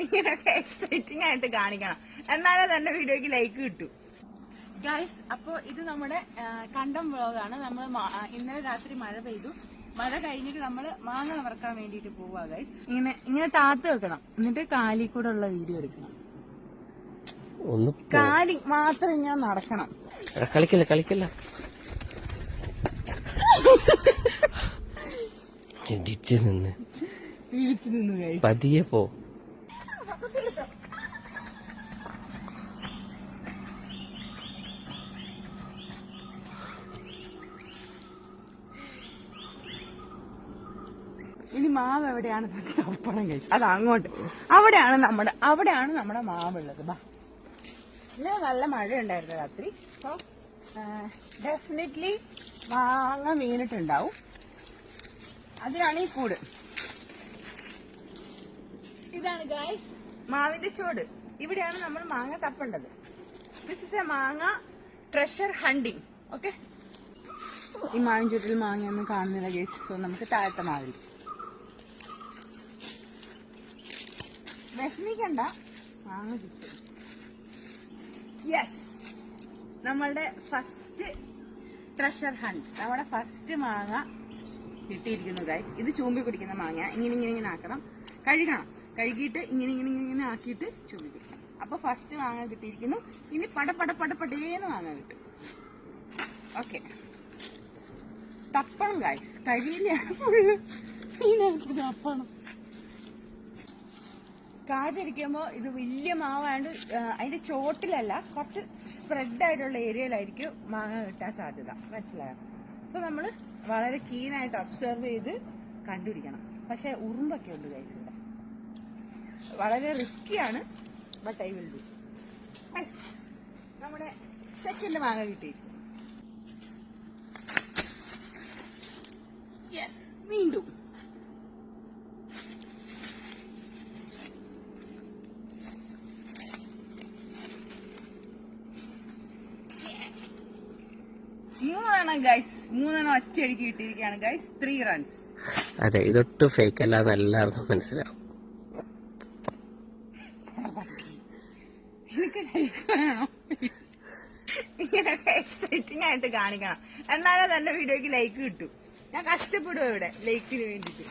ഇങ്ങനെയൊക്കെ എക്സൈറ്റിംഗ് ആയിട്ട് കാണിക്കണം, എന്നാലേ തന്നെ വീഡിയോക്ക് ലൈക്ക് കിട്ടൂ. ഗൈസ്, അപ്പൊ ഇത് നമ്മുടെ കണ്ടം വ്ളോഗാണ്. നമ്മൾ ഇന്നലെ രാത്രി മഴ പെയ്തു. മഴ കഴിഞ്ഞിട്ട് നമ്മള് മാങ്ങ നിറക്കാൻ വേണ്ടിട്ട് പോവാ ഗൈസ്. ഇങ്ങനെ താത്ത് വെക്കണം, എന്നിട്ട് കാലിൽ കൂടെ ഉള്ള വീഡിയോ എടുക്കണം. കാലി മാത്രം ഞാൻ നടക്കണം. കളിക്കല്ല ഇടിച്ചു നിന്ന് പതിയെ പോ. ഇനി മാവ് എവിടെയാണ് തപ്പണം കഴിച്ചു? അത് അങ്ങോട്ട്, അവിടെയാണ് നമ്മുടെ മാവുള്ളത്. ബാ, ഇന്നലെ നല്ല മഴ ഉണ്ടായിരുന്നു രാത്രി. സോ ഡെഫിനറ്റ്ലി മാങ്ങ വീണിട്ടുണ്ടാവും. അതിനാണ് ഈ കൂട്. ഇതാണ് ഗൈസ് മാവിന്റെ ചോട്. ഇവിടെയാണ് നമ്മൾ മാങ്ങ തപ്പേണ്ടത്. ദിസ് ഇസ് എ മാങ്ങ ട്രഷർ ഹണ്ടിങ്. ഓക്കെ, ഈ മാവിൻ ചുറ്റിൽ മാങ്ങയൊന്നും കാണുന്നില്ല ഗൈസ്. സോ നമുക്ക് താഴത്തെ മാവിൽ വിഷമിക്കണ്ട, മാങ്ങ കിട്ടും. യെസ്, നമ്മളുടെ ഫസ്റ്റ് ട്രഷർ ഹണ്ട്, നമ്മുടെ ഫസ്റ്റ് മാങ്ങ കിട്ടിയിരിക്കുന്നു ഗൈസ്. ഇത് ചൂമ്പി കുടിക്കുന്ന മാങ്ങ. ഇങ്ങനെ ആക്കണം, കഴുകണം. കഴുകിയിട്ട് ഇങ്ങനെ ആക്കിയിട്ട് ചൂമ്പി കുടിക്കണം. അപ്പൊ ഫസ്റ്റ് മാങ്ങ കിട്ടിയിരിക്കുന്നു. ഇനി പടപടേന്ന് മാങ്ങ കിട്ടും. ഓക്കെ, തപ്പണം ഗൈസ്, കഴിയില്ലാണ് ഫുള്ള്. ഇതിനകത്ത് തപ്പണം. കാറ്റടിക്കുമ്പോ ഇത് വലിയ മാവായതുകൊണ്ട് അതിന്റെ ചോട്ടിലല്ല, കുറച്ച് സ്പ്രെഡ് ആയിട്ടുള്ള ഏരിയയിലായിരിക്കും മാങ്ങ കിട്ടാൻ സാധ്യത. മനസ്സിലായോ? അപ്പൊ നമ്മള് വളരെ കീനായിട്ട് ഒബ്സർവ് ചെയ്ത് കണ്ടുപിടിക്കണം. പക്ഷെ ഉറുമ്പൊക്കെ ഉണ്ട് ഗൈസ് ഇവിടെ. വളരെ റിസ്കിയാണ്, ബട്ട് ഐ വിൽ ഡു. നമ്മുടെ സെക്കൻഡ് മാങ്ങ കിട്ടി. യെസ്, വീണ്ടും മൂന്നെണ്ണം ഗൈസ്. മൂന്നെണ്ണം ഒറ്റയടിക്ക് കിട്ടിയിരിക്കുകയാണ് ഗൈസ്. 3 runs. അതെ, ഇതൊട്ടും ഫേക്ക് അല്ലാന്ന് എല്ലാവർക്കും മനസ്സിലാവും. എനിക്ക് ലൈക്ക് വേണം. ഇങ്ങനെയൊക്കെ എക്സൈറ്റിംഗ് ആയിട്ട് കാണിക്കണം, എന്നാലേ തന്നെ വീഡിയോക്ക് ലൈക്ക് കിട്ടൂ. ഞാൻ കഷ്ടപ്പെടും ഇവിടെ ലൈക്കിന് വേണ്ടിട്ട്.